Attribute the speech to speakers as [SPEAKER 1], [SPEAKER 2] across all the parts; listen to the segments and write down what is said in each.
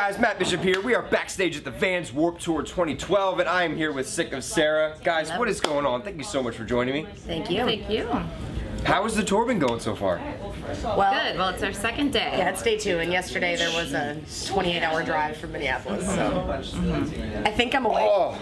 [SPEAKER 1] guys, Matt Bishop here. We are backstage at the Vans Warped Tour 2012, and I am here with Sick of Sarah. Guys, what is going on? Thank you so much for joining me.
[SPEAKER 2] Thank you.
[SPEAKER 3] Thank you.
[SPEAKER 1] How has the tour been going so far?
[SPEAKER 2] Well,
[SPEAKER 3] Good. Well, it's our second day.
[SPEAKER 2] yeah, it's day 2, and yesterday there was a 28-hour drive from Minneapolis, so I think I'm awake.
[SPEAKER 1] Oh,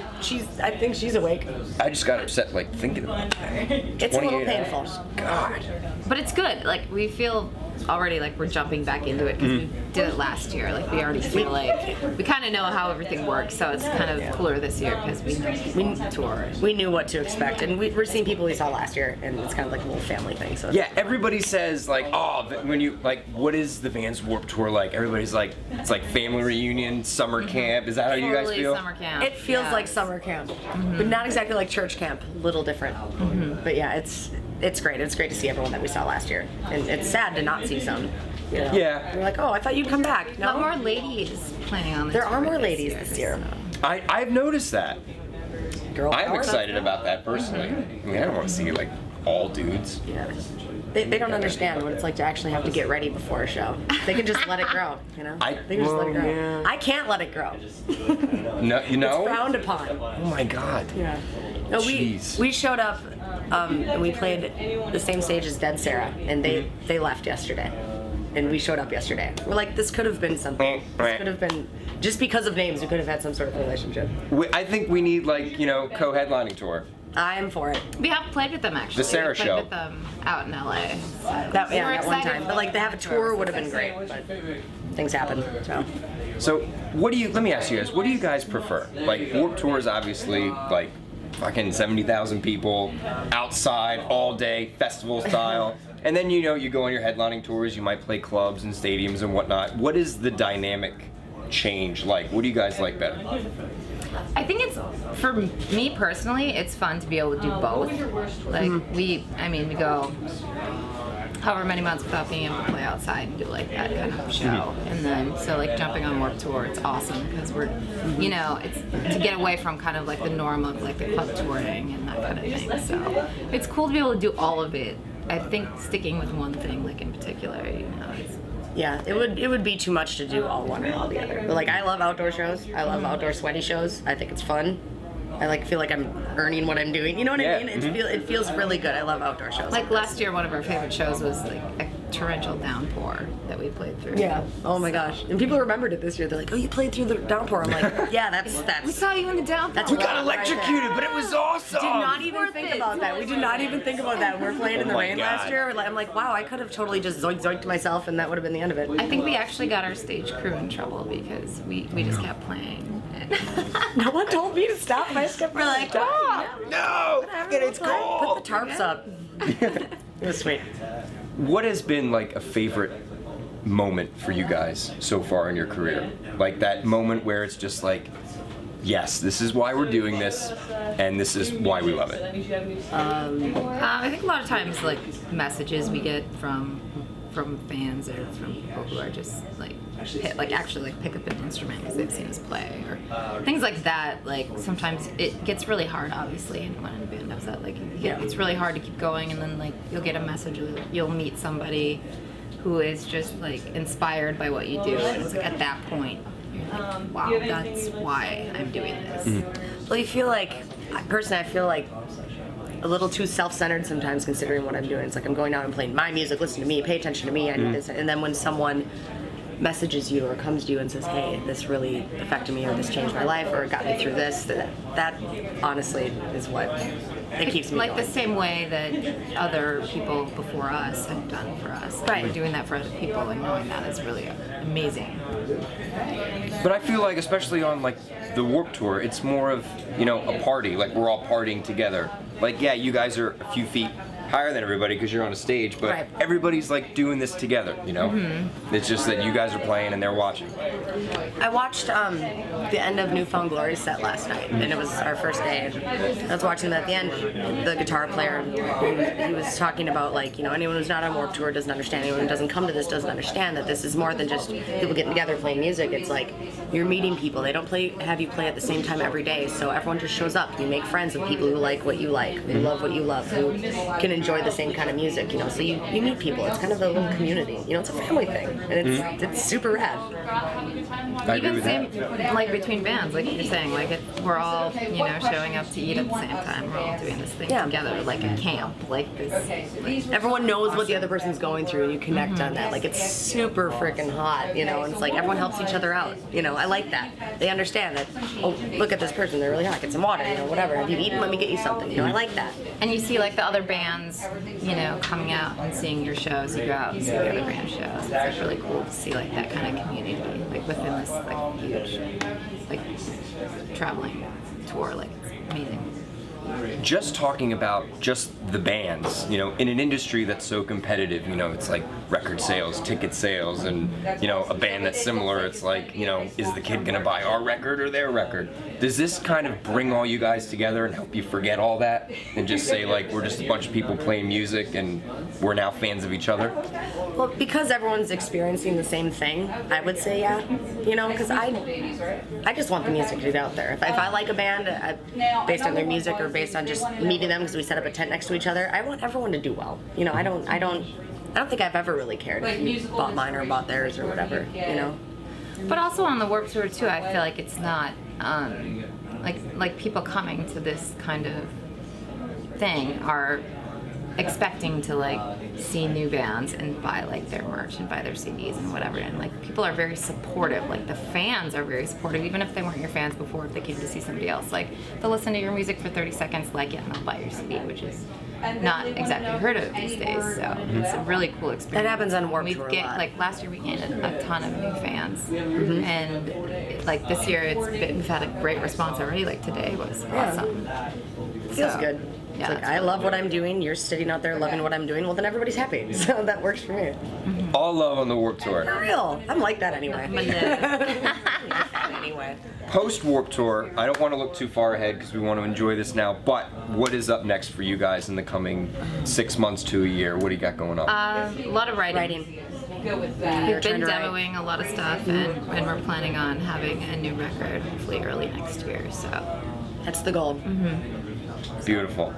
[SPEAKER 2] I think she's awake.
[SPEAKER 1] I just got upset like thinking about that.
[SPEAKER 2] It's a little
[SPEAKER 1] 28
[SPEAKER 2] painful.
[SPEAKER 1] hours. God.
[SPEAKER 3] But it's good. Like, we feel already like we're jumping back into it because we did it last year. Like, we already feel like we kind of know how everything works, so it's kind of cooler this year because we tour.
[SPEAKER 2] We knew what to expect, and we're seeing people we saw last year, and it's kind of like a little family thing. So
[SPEAKER 1] Yeah, everybody says like, oh, when you like, what is the Vans Warped Tour like? Everybody's like, it's like family reunion, summer camp. Is that how you guys
[SPEAKER 3] Totally
[SPEAKER 1] feel?
[SPEAKER 3] summer camp.
[SPEAKER 2] it feels
[SPEAKER 3] Yeah.
[SPEAKER 2] like summer camp, but not exactly like church camp. A little different, but yeah, it's great. It's great to see everyone that we saw last year, and it's sad to not see some. You know?
[SPEAKER 1] Yeah.
[SPEAKER 2] We're like, oh, I thought you'd come back.
[SPEAKER 3] A lot more ladies planning on the
[SPEAKER 2] There
[SPEAKER 3] tour
[SPEAKER 2] are more ladies this year.
[SPEAKER 3] so.
[SPEAKER 1] I've noticed that.
[SPEAKER 2] Girl
[SPEAKER 1] I'm
[SPEAKER 2] power,
[SPEAKER 1] excited about that personally. I mean, I don't want to see like all dudes.
[SPEAKER 2] Yeah. They don't understand what it's like to actually have to get ready before a show. They can just let it grow, you know? They can just let it grow.
[SPEAKER 1] yeah.
[SPEAKER 2] I can't let it grow.
[SPEAKER 1] No, you know?
[SPEAKER 2] It's frowned upon.
[SPEAKER 1] Oh my God.
[SPEAKER 2] Yeah. No,
[SPEAKER 1] Jeez.
[SPEAKER 2] we showed up and we played the same stage as Dead Sarah, and they left yesterday. And we showed up yesterday. We're like, this could have been something. This could have been, just because of names, we could have had some sort of relationship.
[SPEAKER 1] I think we need like, you know, co-headlining tour.
[SPEAKER 2] I'm for it.
[SPEAKER 3] We have played with them actually.
[SPEAKER 1] The Sarah
[SPEAKER 3] we played
[SPEAKER 1] Show.
[SPEAKER 3] with them out in LA.
[SPEAKER 2] That
[SPEAKER 3] We're
[SPEAKER 2] one
[SPEAKER 3] excited
[SPEAKER 2] time. But like, to have a tour would have been great. But things happen.
[SPEAKER 1] So, let me ask you guys, what do you guys prefer? Like, Warped Tour is obviously like fucking 70,000 people outside all day, festival style. And then, you know, you go on your headlining tours, you might play clubs and stadiums and whatnot. What is the dynamic change like? What do you guys like better?
[SPEAKER 3] I think it's, for me personally, it's fun to be able to do both. Like, we go however many months without being able to play outside and do like that kind of show. And then, so like jumping on Warped Tour, it's awesome because we're, you know, it's to get away from kind of like the norm of like the club touring and that kind of thing. So it's cool to be able to do all of it. I think sticking with one thing, like in particular, you know, it's,
[SPEAKER 2] Yeah, it would be too much to do all one or all the other. But like, I love outdoor shows. I love outdoor sweaty shows. I think it's fun. I feel like I'm earning what I'm doing. You know what I mean? It feels really good. I love outdoor shows.
[SPEAKER 3] like last year, one of our favorite shows was like a torrential downpour that we played through.
[SPEAKER 2] Yeah. Oh my gosh. And people remembered it this year. They're like, "Oh, you played through the downpour." I'm like, "Yeah,
[SPEAKER 3] We
[SPEAKER 2] that's."
[SPEAKER 3] saw you in the downpour.
[SPEAKER 2] That's
[SPEAKER 1] We
[SPEAKER 2] what
[SPEAKER 1] got
[SPEAKER 2] I'm
[SPEAKER 1] electrocuted, but it was awesome.
[SPEAKER 2] Did not even
[SPEAKER 3] Worth
[SPEAKER 2] think
[SPEAKER 3] it.
[SPEAKER 2] about that. We did not even think about that. We're playing in the
[SPEAKER 1] Oh my
[SPEAKER 2] rain
[SPEAKER 1] God.
[SPEAKER 2] last year. I'm like, wow, I could have totally just zoinked myself, and that would have been the end of it.
[SPEAKER 3] I think we actually got our stage crew in trouble because we just kept playing.
[SPEAKER 2] No one told me to stop. I just kept.
[SPEAKER 3] We're like, oh.
[SPEAKER 1] No, it's
[SPEAKER 2] Put
[SPEAKER 1] cool.
[SPEAKER 2] the tarps up. It was sweet.
[SPEAKER 1] What has been like a favorite moment for you guys so far in your career? Like that moment where it's just like, yes, this is why we're doing this, and this is why we love it.
[SPEAKER 3] I think a lot of times, like, messages we get from fans or from people who are just like actually pick up an instrument because they've seen us play or things like that. Like, sometimes it gets really hard, obviously, and when a band does that, like, it's really hard to keep going, and then like you'll get a message, you'll meet somebody who is just like inspired by what you do, and it's like at that point you're like, wow, that's why I'm doing this.
[SPEAKER 2] Well, you feel like, personally, I feel like a little too self-centered sometimes, considering what I'm doing. It's like I'm going out and playing my music, listen to me, pay attention to me, I need this. And then when someone messages you or comes to you and says, hey, this really affected me, or this changed my life, or it got me through this, that honestly is what it keeps me
[SPEAKER 3] like
[SPEAKER 2] going.
[SPEAKER 3] the same way that other people before us have done for us. Like,
[SPEAKER 2] Right.
[SPEAKER 3] we're doing that for other people, and knowing that is really amazing.
[SPEAKER 1] But I feel like, especially on like the Warped Tour, it's more of, you know, a party. Like, we're all partying together. Like, yeah, you guys are a few feet higher than everybody because you're on a stage, but
[SPEAKER 2] Right.
[SPEAKER 1] everybody's like doing this together, you know? It's just that you guys are playing and they're watching.
[SPEAKER 2] I watched the end of Newfound Glory's set last night, and it was our first day. And I was watching them at the end. The guitar player, he was talking about, like, you know, anyone who's not on Warped Tour doesn't understand. Anyone who doesn't come to this doesn't understand that this is more than just people getting together playing music. It's like you're meeting people. They don't have you play at the same time every day, so everyone just shows up. You make friends with people who like what you like, who love what you love, who can enjoy the same kind of music, you know. So you meet people. It's kind of a little community, you know. It's a family thing, and it's super rad.
[SPEAKER 1] I agree with that.
[SPEAKER 3] Same, like between bands, like you're saying, like we're all, you know, showing up to eat at the same time. We're all doing this thing together, like a camp, like this. Like,
[SPEAKER 2] Everyone knows what the other person's going through, and you connect on that. Like, it's super freaking hot, you know, and it's like everyone helps each other out, you know. I like that. They understand that, oh, look at this person, they're really hot, get some water, you know, whatever. Have you eaten? Let me get you something, you know. I like that.
[SPEAKER 3] and you see like the other bands, you know, coming out and seeing your shows. You go out and see the other band shows. It's like really cool to see like that kind of community, like within this like huge, like traveling tour. Like it's amazing.
[SPEAKER 1] Just talking about just the bands, you know, in an industry that's so competitive, you know, it's like record sales, ticket sales, and, you know, a band that's similar, it's like, you know, is the kid gonna buy our record or their record? Does this kind of bring all you guys together and help you forget all that and just say, like, we're just a bunch of people playing music and we're now fans of each other?
[SPEAKER 2] Well, because everyone's experiencing the same thing, I would say yeah. You know, because I just want the music to get out there. If I like a band based on their music or based on just meeting them because we set up a tent next to each other, I want everyone to do well. You know, I don't think I've ever really cared if you bought mine or bought theirs or whatever. You know.
[SPEAKER 3] But also on the Warped Tour too, I feel like it's not like people coming to this kind of thing are expecting to like see new bands and buy like their merch and buy their CDs and whatever, and like people are very supportive. Like the fans are very supportive, even if they weren't your fans before. If they came to see somebody else, like they'll listen to your music for 30 seconds, like it, and they'll buy your CD, which is not exactly heard of these days. So it's a really cool experience.
[SPEAKER 2] That happens on Warped
[SPEAKER 3] We
[SPEAKER 2] Tour a
[SPEAKER 3] get
[SPEAKER 2] lot.
[SPEAKER 3] like last year we gained a ton of new fans, and like this year we've had a great response already. Like today was awesome.
[SPEAKER 2] Feels
[SPEAKER 3] So,
[SPEAKER 2] good.
[SPEAKER 3] Yeah,
[SPEAKER 2] It's like, I love what I'm doing, you're sitting out there loving what I'm doing, well then everybody's happy. So that works for me.
[SPEAKER 1] All love on the Warped
[SPEAKER 2] For
[SPEAKER 1] Tour.
[SPEAKER 2] real. I'm like that anyway. Anyway.
[SPEAKER 1] Post Warped Tour, I don't want to look too far ahead because we want to enjoy this now, but what is up next for you guys in the coming 6 months to a year? What do you got going on?
[SPEAKER 3] A lot of writing.
[SPEAKER 2] Writing.
[SPEAKER 3] We've
[SPEAKER 2] trying
[SPEAKER 3] been
[SPEAKER 2] to write.
[SPEAKER 3] demoing a lot of stuff, and we're planning on having a new record hopefully early next year. So
[SPEAKER 2] That's the goal.
[SPEAKER 1] Beautiful.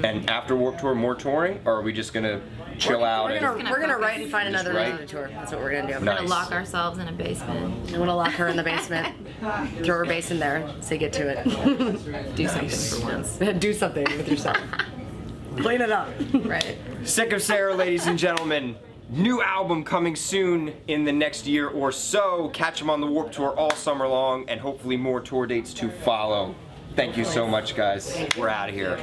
[SPEAKER 1] And after Warped Tour, more touring, or are we just gonna chill out?
[SPEAKER 2] We're
[SPEAKER 1] and
[SPEAKER 2] gonna write and find
[SPEAKER 1] Just
[SPEAKER 2] another
[SPEAKER 1] write?
[SPEAKER 2] music tour. That's what we're gonna do.
[SPEAKER 3] we're
[SPEAKER 1] Nice.
[SPEAKER 3] gonna lock ourselves in a basement,
[SPEAKER 2] I'm gonna lock her in the basement, throw her bass in there, say get to it.
[SPEAKER 3] do something for once.
[SPEAKER 2] Do something with yourself. Clean it up.
[SPEAKER 3] Right.
[SPEAKER 1] Sick of Sarah, ladies and gentlemen. New album coming soon in the next year or so. Catch them on the Warped Tour all summer long, and hopefully more tour dates to follow. Thank you so much, guys. We're out of here.